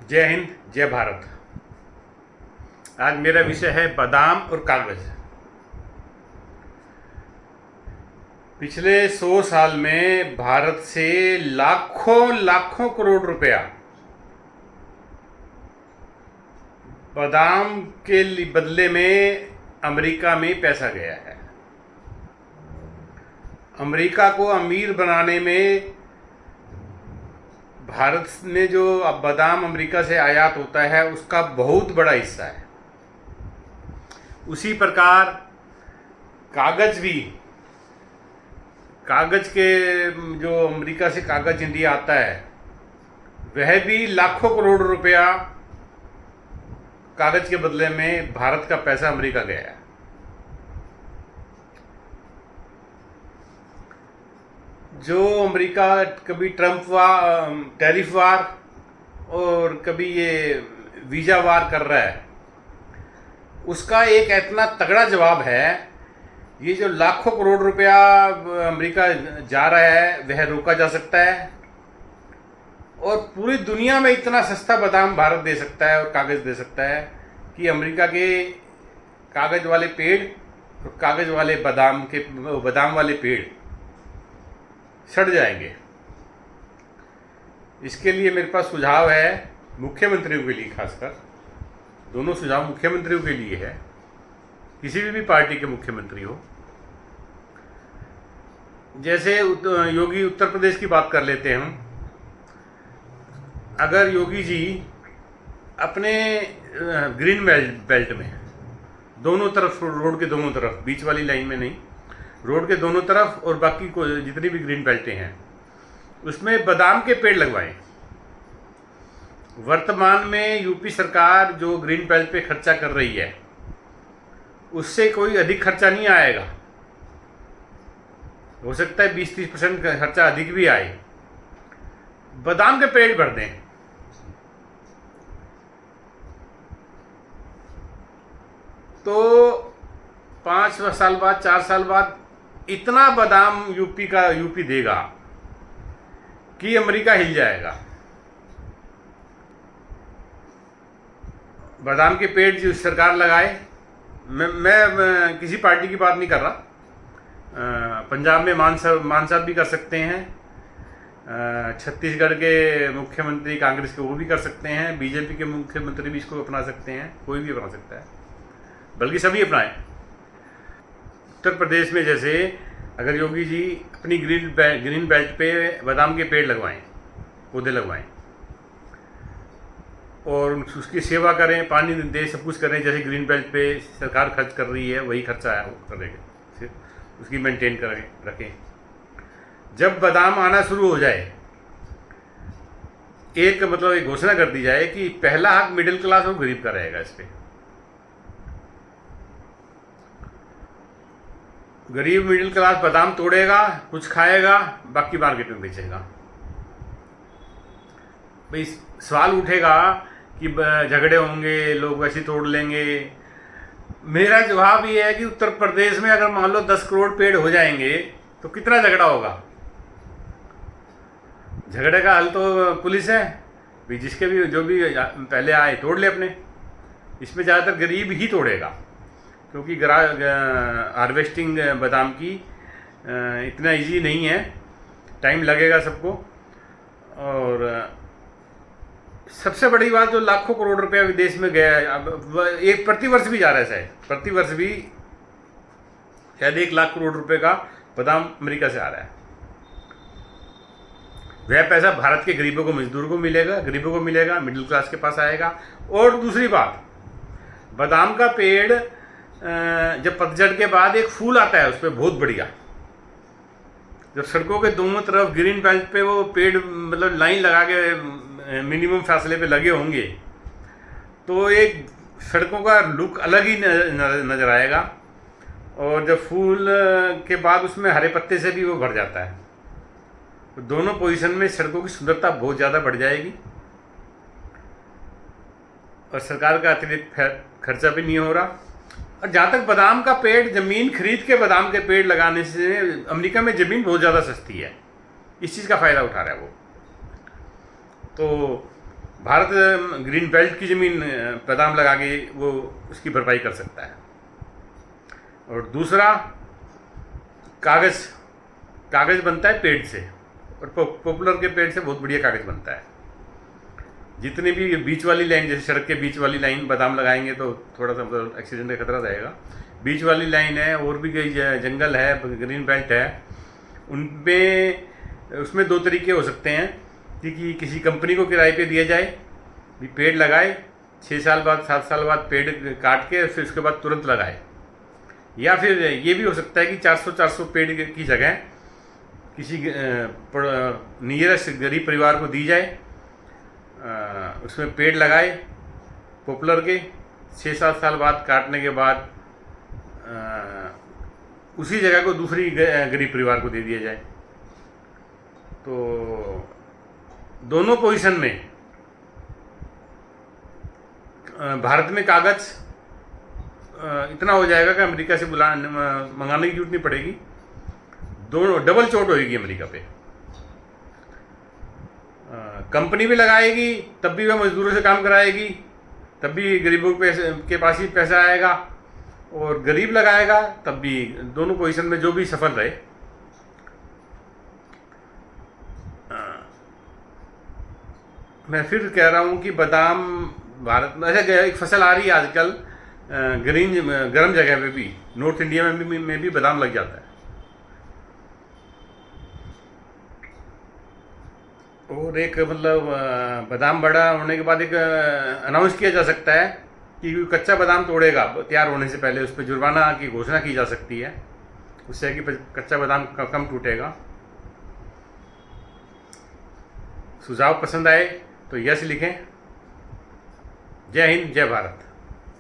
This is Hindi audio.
जय हिंद, जय भारत। आज मेरा विषय है बादाम और कागज। पिछले 100 साल में भारत से लाखों लाखों करोड़ रुपया बादाम के बदले में अमेरिका में पैसा गया है। अमेरिका को अमीर बनाने में भारत में जो अब बादाम अमेरिका से आयात होता है उसका बहुत बड़ा हिस्सा है। उसी प्रकार कागज के जो अमेरिका से कागज इंडिया आता है वह भी लाखों करोड़ रुपया कागज के बदले में भारत का पैसा अमेरिका गया है। जो अमेरिका कभी ट्रंप टैरिफ वार और कभी ये वीज़ा वार कर रहा है, उसका एक इतना तगड़ा जवाब है। ये जो लाखों करोड़ रुपया अमेरिका जा रहा है वह रोका जा सकता है और पूरी दुनिया में इतना सस्ता बादाम भारत दे सकता है और कागज़ दे सकता है कि अमेरिका के कागज़ वाले पेड़ और कागज़ वाले बादाम वाले पेड़ सड़ जाएंगे। इसके लिए मेरे पास सुझाव है मुख्यमंत्रियों के लिए, खासकर दोनों सुझाव मुख्यमंत्रियों के लिए है, किसी भी पार्टी के मुख्यमंत्री हो। जैसे योगी उत्तर प्रदेश की बात कर लेते हैं हम। अगर योगी जी अपने ग्रीन बेल्ट में दोनों तरफ, रोड के दोनों तरफ, बीच वाली लाइन में नहीं, रोड के दोनों तरफ और बाकी को जितनी भी ग्रीन बेल्टें हैं उसमें बादाम के पेड़ लगवाएं। वर्तमान में यूपी सरकार जो ग्रीन बेल्ट पे खर्चा कर रही है उससे कोई अधिक खर्चा नहीं आएगा। हो सकता है 20-30% खर्चा अधिक भी आए। बादाम के पेड़ भर दें तो 5 साल बाद, 4 साल बाद इतना बादाम यूपी देगा कि अमेरिका हिल जाएगा। बादाम के पेड़ जो सरकार लगाए, मैं किसी पार्टी की बात नहीं कर रहा। पंजाब में मान साहब भी कर सकते हैं, छत्तीसगढ़ के मुख्यमंत्री कांग्रेस के वो भी कर सकते हैं, बीजेपी के मुख्यमंत्री भी इसको अपना सकते हैं, कोई भी अपना सकता है, बल्कि सभी अपनाएं। उत्तर प्रदेश में जैसे अगर योगी जी अपनी ग्रीन बेल्ट पे बादाम के पेड़ लगवाएं, पौधे लगवाएं और उसकी सेवा करें, पानी दे, सब कुछ करें, जैसे ग्रीन बेल्ट पे सरकार खर्च कर रही है वही खर्चा है वो करेंगे, उसकी मेंटेन करें, रखें। जब बादाम आना शुरू हो जाए, एक घोषणा कर दी जाए कि पहला हक मिडिल क्लास और गरीब का रहेगा। इस पे गरीब मिडिल क्लास बादाम तोड़ेगा, कुछ खाएगा, बाकी मार्केट में बेचेगा। भाई सवाल उठेगा कि झगड़े होंगे, लोग वैसे तोड़ लेंगे। मेरा जवाब ये है कि उत्तर प्रदेश में अगर मान लो 10 करोड़ पेड़ हो जाएंगे तो कितना झगड़ा होगा। झगड़े का हल तो पुलिस है भी, जिसके भी जो भी पहले आए तोड़ ले अपने। इसमें ज़्यादातर गरीब ही तोड़ेगा क्योंकि हार्वेस्टिंग बादाम की इतना इजी नहीं है, टाइम लगेगा सबको। और सबसे बड़ी बात, जो लाखों करोड़ रुपया विदेश में गया है, अब एक प्रतिवर्ष भी जा रहा है, शायद प्रतिवर्ष भी शायद 1 लाख करोड़ रुपए का बादाम अमेरिका से आ रहा है। वह पैसा भारत के गरीबों को, मजदूर को मिलेगा, गरीबों को मिलेगा, मिडिल क्लास के पास आएगा। और दूसरी बात, बादाम का पेड़ जब पतझड़ के बाद एक फूल आता है उस पर बहुत बढ़िया, जब सड़कों के दोनों तरफ ग्रीन बेल्ट पे वो पेड़ लाइन लगा के मिनिमम फासले पे लगे होंगे तो एक सड़कों का लुक अलग ही नजर आएगा। और जब फूल के बाद उसमें हरे पत्ते से भी वो भर जाता है तो दोनों पोजीशन में सड़कों की सुंदरता बहुत ज़्यादा बढ़ जाएगी और सरकार का अतिरिक्त खर्चा भी नहीं हो रहा। और जहाँ तक बादाम का पेड़, ज़मीन खरीद के बादाम के पेड़ लगाने से, अमेरिका में ज़मीन बहुत ज़्यादा सस्ती है, इस चीज़ का फ़ायदा उठा रहा है वो। तो भारत ग्रीन बेल्ट की ज़मीन बादाम लगा के वो उसकी भरपाई कर सकता है। और दूसरा, कागज़ बनता है पेड़ से, और पॉपुलर के पेड़ से बहुत बढ़िया कागज़ बनता है। जितने भी बीच वाली लाइन, जैसे सड़क के बीच वाली लाइन बादाम लगाएंगे तो थोड़ा सा मतलब एक्सीडेंट का खतरा रहेगा। बीच वाली लाइन है, और भी कई जंगल है, ग्रीन बेल्ट है, उनमें उसमें दो तरीके हो सकते हैं कि किसी कंपनी को किराए पे दिया जाए, भी पेड़ लगाए, 6 साल बाद 7 साल बाद पेड़ काट के फिर उसके बाद तुरंत लगाए। या फिर ये भी हो सकता है कि 400 पेड़ की जगह किसी नियरेस्ट गरीब परिवार को दी जाए, उसमें पेड़ लगाए पॉपुलर के, 6-7 साल बाद काटने के बाद उसी जगह को दूसरी गरीब परिवार को दे दिया जाए। तो दोनों पोजीशन में भारत में कागज़ इतना हो जाएगा कि अमेरिका से मंगाने की जरूरत नहीं पड़ेगी। दोनों डबल चोट होगी अमेरिका पे। कंपनी भी लगाएगी तब भी वह मजदूरों से काम कराएगी, तब भी गरीबों के पास ही पैसा आएगा, और गरीब लगाएगा तब भी। दोनों पोजीशन में जो भी सफल रहे। मैं फिर कह रहा हूँ कि बादाम भारत में ऐसे एक फसल आ रही है आजकल, गर्म जगह पे भी, नॉर्थ इंडिया में भी बादाम लग जाता है। और एक मतलब बादाम बड़ा होने के बाद एक अनाउंस किया जा सकता है कि कच्चा बादाम तोड़ेगा तैयार होने से पहले, उस पर जुर्माना की घोषणा की जा सकती है, उससे कि कच्चा बादाम कम टूटेगा। सुझाव पसंद आए तो यस लिखें। जय हिंद, जय भारत।